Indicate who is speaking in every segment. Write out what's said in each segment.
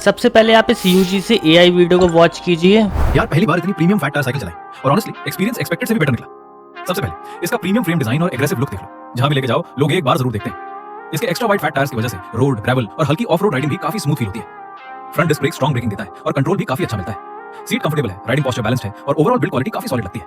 Speaker 1: सबसे पहले आप इस यूजीसी एआई वीडियो को वॉच कीजिए।
Speaker 2: यार पहली बार इतनी प्रीमियम फैट टायर साइकिल चलाई और ऑनेस्टली एक्सपीरियंस एक्सपेक्टेड से भी बेटर निकला। सबसे पहले इसका प्रीमियम फ्रेम डिजाइन और एग्रेसिव लुक देख लो। जहां भी लेके जाओ लोग एक बार जरूर देखते हैं। इसके एक्स्ट्रा वाइड फैट टायर्स की वजह से रोड, ग्रेवल और हल्की ऑफ रोड राइडिंग भी काफी स्मूथ फील होती है। Front disc brake strong braking देता है और कंट्रोल भी काफी अच्छा मिलता है। सीट कंफर्टेबल है, राइडिंग पोस्चर बैलेंस्ड है और ओवरऑल बिल्ड क्वालिटी काफी सॉलिड लगती है।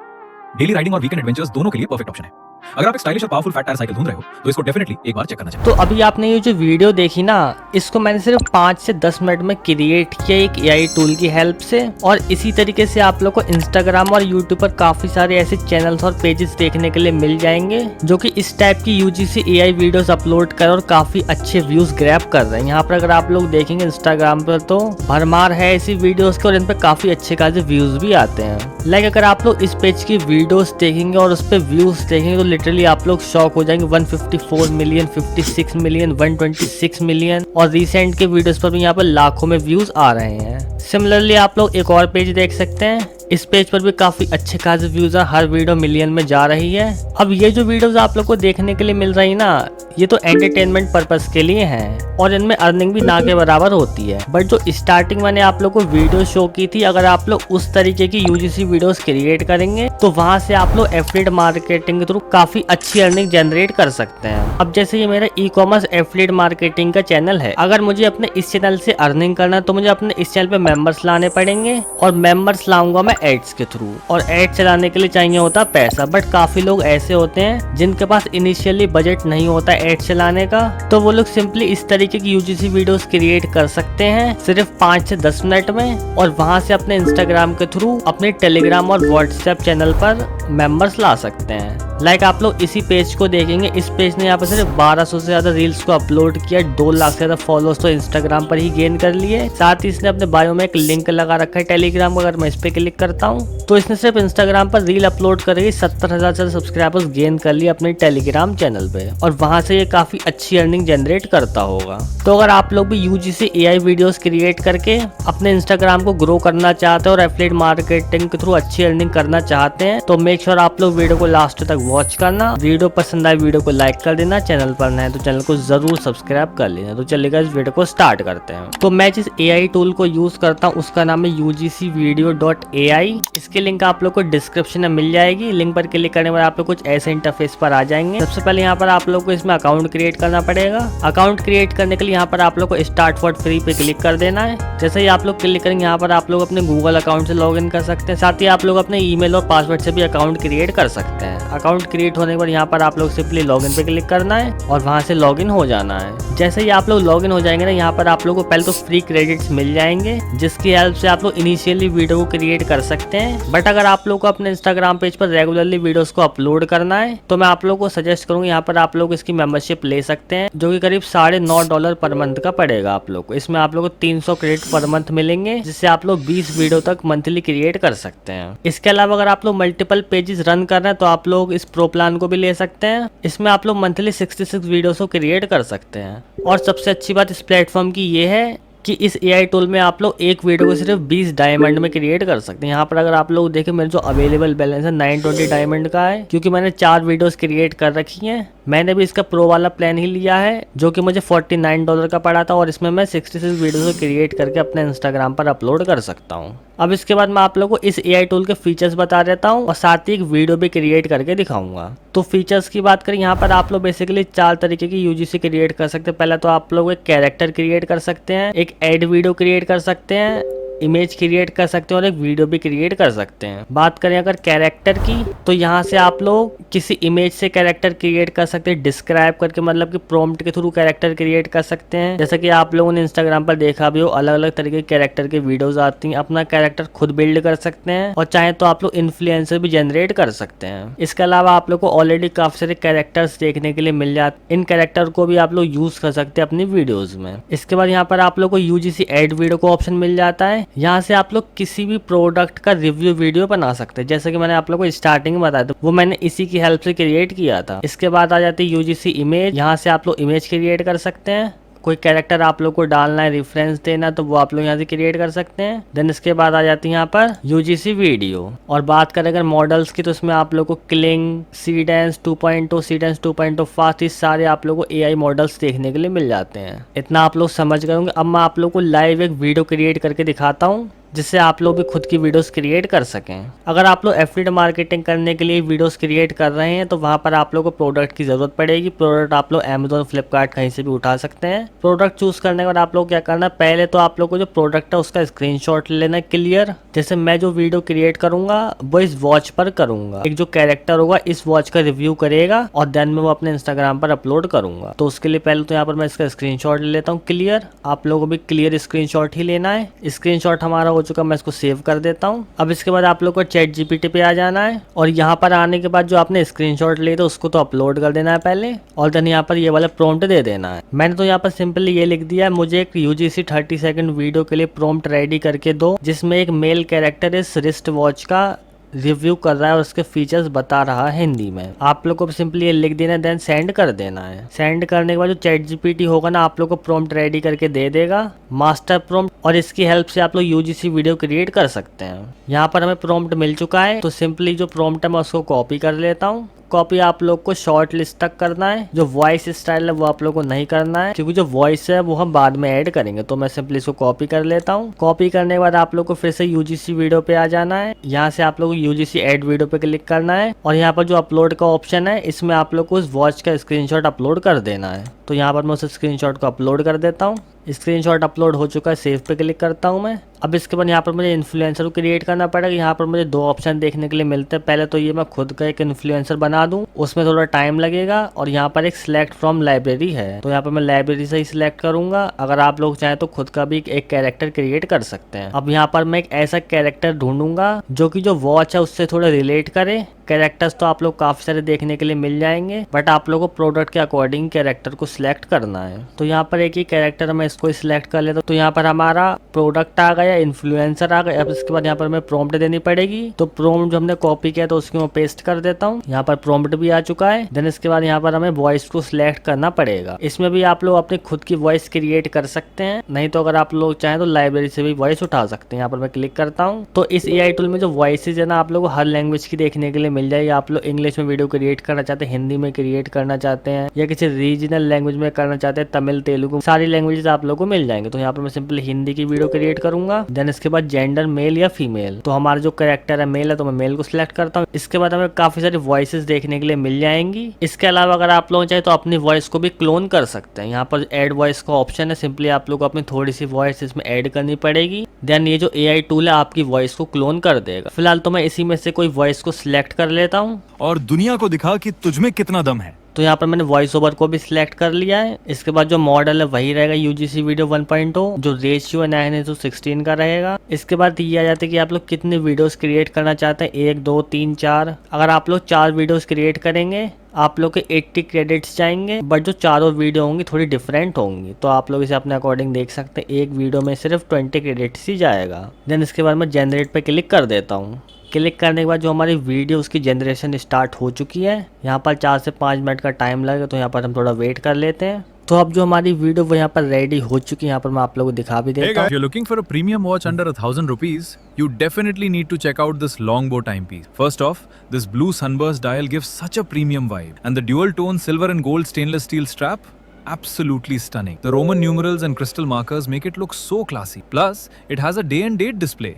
Speaker 2: डेली राइडिंग और वीकेंड एडवेंचर्स दोनों के लिए परफेक्ट ऑप्शन है। अगर आप एक स्टाइलिश और पावरफुल फैट टायर साइकिल ढूंढ रहे हो तो इसको डेफिनेटली एक बार चेक करना चाहिए।
Speaker 1: तो अभी आपने ये जो वीडियो देखी ना, इसको मैंने सिर्फ 5 से 10 मिनट में क्रिएट किया एक एआई टूल की हेल्प से। और इसी तरीके से आप लोग को इंस्टाग्राम और यूट्यूब पर काफी सारे ऐसे चैनल्स और पेजेस देखने के लिए मिल जाएंगे जो कि इस टाइप की यूजीसी एआई वीडियोस अपलोड कर और काफी अच्छे व्यूज ग्रैब कर रहे हैं। यहाँ पर अगर आप लोग देखेंगे इंस्टाग्राम पर तो भरमार है ऐसी वीडियोस के और इन पर काफी अच्छे खासे व्यूज भी आते हैं। लाइक अगर आप लोग इस पेज की वीडियोस देखेंगे और उस पर व्यूज देखेंगे तो लिटरली आप लोग शॉक हो जाएंगे। 154 मिलियन, 56 मिलियन, 126 मिलियन और रिसेंट के वीडियोस पर भी यहाँ पर लाखों में व्यूज आ रहे हैं। सिमिलरली आप लोग एक और पेज देख सकते हैं, इस पेज पर भी काफी अच्छे खासे व्यूज है, हर वीडियो मिलियन में जा रही है। अब ये जो वीडियोस आप लोग को देखने के लिए मिल रही ना, ये तो एंटरटेनमेंट पर्पस के लिए हैं और इनमें अर्निंग भी ना के बराबर होती है। बट जो स्टार्टिंग मैंने आप लोग को वीडियो शो की थी, अगर आप लोग उस तरीके की यूजीसी वीडियोस क्रिएट करेंगे तो वहां से आप लोग एफिलिएट मार्केटिंग के थ्रू काफी अच्छी अर्निंग जनरेट कर सकते हैं। अब जैसे ये मेरा ई कॉमर्स एफिलिएट मार्केटिंग का चैनल है, अगर मुझे अपने इस चैनल से अर्निंग करना है तो मुझे अपने इस चैनल पे मेंबर्स लाने पड़ेंगे और मेंबर्स लाऊंगा मैं एड्स के थ्रू। और एड चलाने के लिए चाहिए होता पैसा। बट काफी लोग ऐसे होते हैं जिनके पास इनिशियली बजट नहीं होता एड चलाने का, तो वो लोग सिंपली इस तरीके की यूजीसी वीडियोस क्रिएट कर सकते हैं सिर्फ 5 से 10 मिनट में और वहां से अपने इंस्टाग्राम के थ्रू अपने टेलीग्राम और व्हाट्सएप चैनल पर मेंबर्स ला सकते हैं। लाइक आप लोग इसी पेज को देखेंगे, इस पेज ने यहाँ पर सिर्फ 1200 से ज्यादा रील्स को अपलोड किया, 2 लाख से ज्यादा फॉलोअर्स तो इंस्टाग्राम पर ही गेन कर लिए। साथ ही इसने अपने बायो में एक लिंक लगा रखा है टेलीग्राम का। अगर मैं इस पे क्लिक करता हूँ तो इसने सिर्फ इंस्टाग्राम पर रील अपलोड करके 70,000 से सब्सक्राइबर्स गेन कर लिए अपने टेलीग्राम चैनल पे और वहां से ये काफी अच्छी अर्निंग जनरेट करता होगा। तो अगर आप लोग भी यूजीसी एआई वीडियोस क्रिएट करके अपने इंस्टाग्राम को ग्रो करना चाहते हैं और एफिलिएट मार्केटिंग के थ्रू अच्छी अर्निंग करना चाहते हैं तो मेक श्योर आप लोग वीडियो को लास्ट तक वॉच करना। वीडियो पसंद आए वीडियो को लाइक कर देना, चैनल पर नए तो चैनल को जरूर सब्सक्राइब कर लेना। तो चलिएगा इस वीडियो को स्टार्ट करते हैं। तो मैं जिस एआई टूल को यूज करता हूँ उसका नाम है UGCvideo.ai। इसकी लिंक आप लोग को डिस्क्रिप्शन में मिल जाएगी। लिंक पर क्लिक करने पर आप लोग कुछ ऐसे इंटरफेस पर आ जाएंगे। सबसे पहले यहाँ पर आप लोग को इसमें अकाउंट क्रिएट करना पड़ेगा। अकाउंट क्रिएट करने के लिए यहाँ पर आप लोग को स्टार्ट फॉर फ्री पे क्लिक कर देना है। जैसे ही आप लोग क्लिक करेंगे यहाँ पर आप लोग अपने गूगल अकाउंट से लॉगिन कर सकते हैं। साथ ही आप लोग अपने ईमेल और पासवर्ड से भी अकाउंट क्रिएट कर सकते हैं। अकाउंट क्रिएट होने पर यहाँ पर आप लोग सिंपली लॉगिन पे क्लिक करना है और वहाँ से लॉगिन हो जाना है। जैसे ही आप लोग लॉगिन हो जाएंगे ना, यहाँ पर आप लोग को पहले तो फ्री क्रेडिट्स मिल जाएंगे जिसकी हेल्प से आप लोग इनिशियली वीडियो को क्रिएट कर सकते हैं। बट अगर आप लोग को अपने इंस्टाग्राम पेज पर रेगुलरली वीडियोस को अपलोड करना है तो मैं आप लोग को सजेस्ट करूंगा यहाँ पर आप लोग इसकी मेंबरशिप ले सकते हैं जो कि करीब $9.5 पर मंथ का पड़ेगा आप लोग को। इसमें आप लोग को 300 क्रेडिट पर मंथ मिलेंगे जिससे आप लोग 20 वीडियो तक मंथली क्रिएट कर सकते हैं। इसके अलावा अगर आप लोग मल्टीपल पेजेस रन कर रहे हैं तो आप लोग इस प्रो प्लान को भी ले सकते हैं। इसमें आप लोग मंथली 66 वीडियोस को क्रिएट कर सकते हैं। और सबसे अच्छी बात इस प्लेटफॉर्म की ये है कि इस एआई टूल में आप लोग एक वीडियो को सिर्फ 20 डायमंड में क्रिएट कर सकते हैं। यहाँ पर अगर आप लोग देखें मेरे जो अवेलेबल बैलेंस है 920 डायमंड का है क्योंकि मैंने 4 वीडियोस क्रिएट कर रखी हैं। मैंने भी इसका प्रो वाला प्लान ही लिया है जो कि मुझे $49 का पड़ा था और इसमें मैं 66 वीडियोस को क्रिएट करके अपने इंस्टाग्राम पर अपलोड कर सकता हूँ। अब इसके बाद मैं आप लोगों को इस एआई टूल के फीचर्स बता देता हूँ और साथ ही एक वीडियो भी क्रिएट करके दिखाऊंगा। तो फीचर्स की बात करें, यहाँ पर आप लोग बेसिकली 4 तरीके की यूजीसी क्रिएट कर सकते हैं। पहला तो आप लोग एक कैरेक्टर क्रिएट कर सकते हैं, एक एड वीडियो क्रिएट कर सकते हैं, इमेज क्रिएट कर सकते हैं और एक वीडियो भी क्रिएट कर सकते हैं। बात करें अगर कैरेक्टर की तो यहाँ से आप लोग किसी इमेज से कैरेक्टर क्रिएट कर सकते हैं डिस्क्राइब करके, मतलब कि प्रॉम्प्ट के थ्रू कैरेक्टर क्रिएट कर सकते हैं। जैसा कि आप लोगों ने इंस्टाग्राम पर देखा भी हो, अलग अलग तरीके के कैरेक्टर के वीडियोस आती हैं। अपना कैरेक्टर खुद बिल्ड कर सकते हैं और चाहे तो आप लोग इन्फ्लुएंसर भी जनरेट कर सकते हैं। इसके अलावा आप लोग को ऑलरेडी काफी सारे कैरेक्टर्स देखने के लिए मिल जाते, इन कैरेक्टर को भी आप लोग यूज कर सकते हैं अपनी वीडियोज में। इसके बाद यहाँ पर आप लोग को यूजीसी एड वीडियो को ऑप्शन मिल जाता है। यहाँ से आप लोग किसी भी प्रोडक्ट का रिव्यू वीडियो बना सकते हैं। जैसे कि मैंने आप लोग को स्टार्टिंग में बताया था, वो मैंने इसी की हेल्प से क्रिएट किया था। इसके बाद आ जाती है यूजीसी इमेज। यहाँ से आप लोग इमेज क्रिएट कर सकते हैं, कोई कैरेक्टर आप लोग को डालना है, रेफरेंस देना, तो वो आप लोग यहाँ से क्रिएट कर सकते हैं। देन इसके बाद आ जाती है यहाँ पर यूजीसी वीडियो। और बात करें अगर मॉडल्स की, तो इसमें आप लोग को क्लिंग, सीडेंस 2.0, सीडेंस 2.0 फास्ट, इस सारे आप लोग को एआई मॉडल्स देखने के लिए मिल जाते हैं। इतना आप लोग समझ गए होंगे। अब मैं आप लोग को लाइव एक वीडियो क्रिएट करके दिखाता हूँ, जिससे आप लोग भी खुद की वीडियोस क्रिएट कर सकें। अगर आप लोग एफिलिएट मार्केटिंग करने के लिए वीडियोस क्रिएट कर रहे हैं, तो वहाँ पर आप लोग को प्रोडक्ट की ज़रूरत पड़ेगी। प्रोडक्ट आप लोग अमेजोन, फ्लिपकार्ट कहीं से भी उठा सकते हैं। प्रोडक्ट चूज़ करने के बाद आप लोग क्या करना है, पहले तो आप लोग को जो प्रोडक्ट है उसका स्क्रीनशॉट लेना है क्लियर। जैसे मैं जो वीडियो क्रिएट करूँगा वो इस वॉच पर करूँगा। एक जो कैरेक्टर होगा इस वॉच का रिव्यू करेगा और देन मैं वो अपने इंस्टाग्राम पर अपलोड करूँगा। तो उसके लिए पहले तो यहाँ पर मैं इसका स्क्रीनशॉट ले लेता हूँ क्लियर। आप लोगों को भी क्लियर स्क्रीनशॉट ही लेना है। स्क्रीनशॉट हमारा हो चुका, मैं इसको सेव कर देता हूँ। अब इसके बाद आप लोग को चैट जीपीटी पे आ जाना है और यहाँ पर आने के बाद जो आपने स्क्रीनशॉट लिए थे उसको तो अपलोड कर देना है पहले, और देन यहाँ पर ये वाला प्रॉम्प्ट दे देना है। मैंने तो यहाँ पर सिंपली ये लिख दिया है, मुझे एक यूजीसी 30 सेकंड वीडियो के लिए प्रॉम्प्ट रेडी करके दो, जिसमें एक मेल कैरेक्टर इस रिस्ट वॉच का रिव्यू कर रहा है और उसके फीचर्स बता रहा है हिंदी में। आप लोग को सिंपली ये लिख देना है, देन सेंड कर देना है। सेंड करने के बाद जो चैट जीपीटी होगा ना, आप लोग को प्रॉम्प्ट रेडी करके दे देगा, मास्टर प्रॉम्प्ट, और इसकी हेल्प से आप लोग यूजीसी वीडियो क्रिएट कर सकते हैं। यहाँ पर हमें प्रॉम्प्ट मिल चुका है, तो सिंपली जो प्रॉम्प्ट है मैं उसको कॉपी कर लेता हूँ। कॉपी आप लोग को शॉर्ट लिस्ट तक करना है। जो वॉइस स्टाइल है वो आप लोग को नहीं करना है, क्योंकि जो वॉइस है वो हम बाद में ऐड करेंगे। तो मैं सिंपली इसको कॉपी कर लेता हूँ। कॉपी करने के बाद आप लोग को फिर से यूजीसी वीडियो पे आ जाना है। यहाँ से आप लोग को यूजीसी ऐड वीडियो पे क्लिक करना है और यहाँ पर जो अपलोड का ऑप्शन है इसमें आप लोग को उस वॉच का स्क्रीनशॉट अपलोड कर देना है। तो यहाँ पर मैं उस स्क्रीनशॉट को अपलोड कर देता हूँ। स्क्रीनशॉट अपलोड हो चुका है, सेव पे क्लिक करता हूँ मैं। अब इसके बाद यहाँ पर मुझे इन्फ्लुएंसर को क्रिएट करना पड़ेगा। यहाँ पर मुझे दो ऑप्शन देखने के लिए मिलते हैं। पहले तो ये मैं खुद का एक इन्फ्लुएंसर बना दूँ, उसमें थोड़ा टाइम लगेगा। और यहाँ पर एक सिलेक्ट फ्रॉम लाइब्रेरी है, तो यहाँ पर मैं लाइब्रेरी से ही सिलेक्ट करूंगा। अगर आप लोग चाहें तो खुद का भी एक कैरेक्टर क्रिएट कर सकते हैं। अब यहाँ पर मैं एक ऐसा कैरेक्टर ढूंढूंगा जो कि जो वॉच है उससे थोड़ा रिलेट करे। कैरेक्टर्स तो आप लोग काफी सारे देखने के लिए मिल जाएंगे, बट आप लोगों को प्रोडक्ट के अकॉर्डिंग कैरेक्टर को सिलेक्ट करना है। तो यहाँ पर एक ही कैरेक्टर मैं इसको सिलेक्ट कर लेता हूँ। तो यहाँ पर हमारा प्रोडक्ट आ गया, इन्फ्लुएंसर आ गया। अब इसके बाद यहाँ पर मैं प्रॉम्प्ट देनी पड़ेगी। तो प्रॉम्प्ट जो हमने कॉपी किया तो उसको मैं पेस्ट कर देता हूँ। यहाँ पर प्रॉम्प्ट भी आ चुका है। देन इसके बाद यहाँ पर हमें वॉइस को सिलेक्ट करना पड़ेगा। इसमें भी आप लोग अपनी खुद की वॉइस क्रिएट कर सकते हैं, नहीं तो अगर आप लोग चाहें तो लाइब्रेरी से भी वॉइस उठा सकते हैं। यहाँ पर मैं क्लिक करता हूँ। तो इस एआई टूल में जो वॉइसेज है ना, आप लोग को हर लैंग्वेज की देखने के लिए मिल जाएगी। आप लोग इंग्लिश में वीडियो क्रिएट करना चाहते हैं, हिंदी में क्रिएट करना चाहते हैं, या किसी रीजनल लैंग्वेज में करना चाहते हैं, तमिल, तेलुगु, सारी लैंग्वेजेस आप लोगों को मिल जाएंगे। तो यहाँ पर मैं सिंपली हिंदी की वीडियो क्रिएट करूंगा। देन इसके बाद जेंडर मेल या फीमेल, तो हमारा जो कैरेक्टर है मेल है तो मैं मेल को सिलेक्ट करता हूँ। इसके बाद हमें काफी सारी वॉइसेस देखने के लिए मिल जाएंगी। इसके अलावा अगर आप लोग चाहे तो अपनी वॉइस को भी क्लोन कर सकते हैं। यहाँ पर ऐड वॉइस का ऑप्शन है, सिंपली आप लोग को अपनी थोड़ी सी वॉइस इसमें ऐड करनी पड़ेगी। देन ये जो एआई टूल है आपकी वॉइस को क्लोन कर देगा। फिलहाल तो मैं इसी में से कोई वॉइस को सिलेक्ट कर लेता हूँ
Speaker 2: और दुनिया को दिखा कि तुझमें कितना दम है।
Speaker 1: तो यहाँ पर मैंने वॉइस ओवर को भी सिलेक्ट कर लिया है। इसके बाद जो मॉडल है वही रहेगा यूजीसी वीडियो 1.0, जो रेशियो है 9:16 का रहेगा। इसके बाद ये आ जाता है कि आप लोग कितनी वीडियोस क्रिएट करना चाहते हैं, 1, 2, 3, 4। अगर आप लोग 4 वीडियोस क्रिएट करेंगे आप लोग के 80 क्रेडिट्स जाएंगे, बट जो चारों वीडियो होंगी थोड़ी डिफरेंट होंगी, तो आप लोग इसे अपने अकॉर्डिंग देख सकते हैं। एक वीडियो में सिर्फ 20 क्रेडिट्स ही जाएगा। देन इसके बाद मैं जनरेट पे क्लिक कर देता हूँ। क्लिक करने के बाद जो हमारी वीडियो उसकी जनरेशन स्टार्ट हो चुकी है। यहाँ पर 4 से 5 मिनट का टाइम लगेगा, तो यहाँ पर हम थोड़ा वेट कर लेते हैं। तो अब जो हमारी वीडियो वो यहाँ पर रेडी हो चुकी है। यहाँ पर मैं आप लोगों को दिखा भी देता हूँ।
Speaker 2: If you're looking for a premium watch under 1,000 rupees, you definitely need to check out this Longbow timepiece. First off, this blue sunburst dial gives such a premium vibe, and the dual tone silver and gold stainless steel strap, absolutely stunning. The Roman numerals and crystal markers make it look so classy. Plus, it has a day and date display.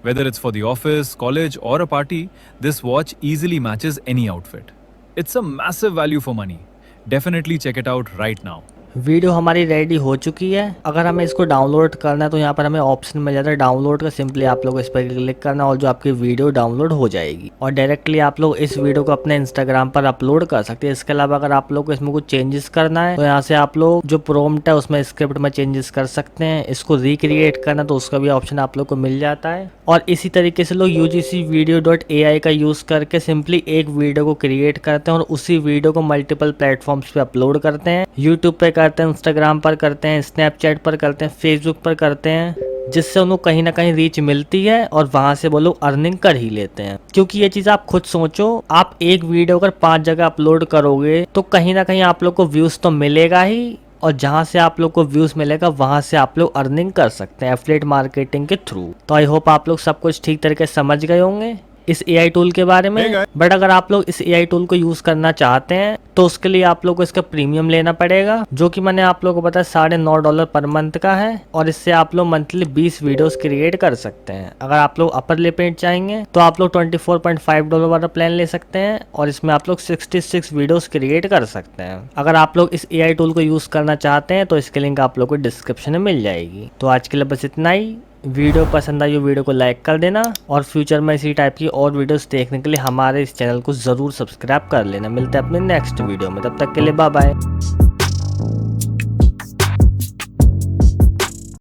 Speaker 2: Whether it's for the office, college, or a party, this watch easily matches any outfit. It's a massive value for money. Definitely check it out right now.
Speaker 1: Video हमारी ready हो चुकी है। अगर हमें इसको download करना है तो यहाँ पर हमें ऑप्शन मिल जाता है डाउनलोड का। सिंपली आप लोग इस पर क्लिक करना और जो आपकी वीडियो डाउनलोड हो जाएगी और डायरेक्टली आप लोग इस वीडियो को अपने इंस्टाग्राम पर अपलोड कर सकते हैं। इसके अलावा अगर आप लोग को इसमें कुछ चेंजेस करना है तो यहाँ से आप लोग जो प्रॉम्प्ट है उसमें स्क्रिप्ट में चेंजेस कर सकते हैं। इसको रिक्रिएट करना तो उसका भी ऑप्शन आप लोग को मिल जाता है। और इसी तरीके से लोग UGCvideo.ai का यूज करके सिंपली एक वीडियो को क्रिएट करते हैं और उसी वीडियो को मल्टीपल प्लेटफॉर्म्स पे अपलोड करते हैं। यूट्यूब पे करते हैं, इंस्टाग्राम पर करते हैं, स्नैपचैट पर करते हैं, फेसबुक पर करते हैं, जिससे उनको कहीं ना कहीं रीच मिलती है और वहां से वो लोग अर्निंग कर ही लेते हैं। क्योंकि ये चीज आप खुद सोचो, आप एक वीडियो अगर 5 जगह अपलोड करोगे तो कहीं ना कहीं आप लोग को व्यूज तो मिलेगा ही, और जहां से आप लोग को व्यूज मिलेगा वहां से आप लोग अर्निंग कर सकते हैं एफिलिएट मार्केटिंग के थ्रू। तो आई होप आप लोग सब कुछ ठीक तरीके से समझ गए होंगे इस एआई टूल के बारे में। बट अगर आप लोग इस एआई टूल को यूज करना चाहते हैं तो उसके लिए आप लोग को इसका प्रीमियम लेना पड़ेगा, जो कि मैंने आप लोगों को बताया $9.5 पर मंथ का है। और इससे आप लोग मंथली 20 वीडियोस क्रिएट कर सकते हैं। अगर आप लोग अपर लिमिट चाहेंगे तो आप लोग $24.5 वाला प्लान ले सकते हैं और इसमें आप लोग 66 वीडियोस क्रिएट कर सकते हैं। अगर आप लोग इस एआई टूल को यूज करना चाहते हैं तो इसके लिंक आप लोग को डिस्क्रिप्शन में मिल जाएगी। तो आज के लिए बस इतना ही। वीडियो पसंद आई हो वीडियो को लाइक कर देना और फ्यूचर में इसी टाइप की और वीडियोस देखने के लिए हमारे इस चैनल को ज़रूर सब्सक्राइब कर लेना। मिलते हैं अपने नेक्स्ट वीडियो में, तब तक के लिए बाय बाय।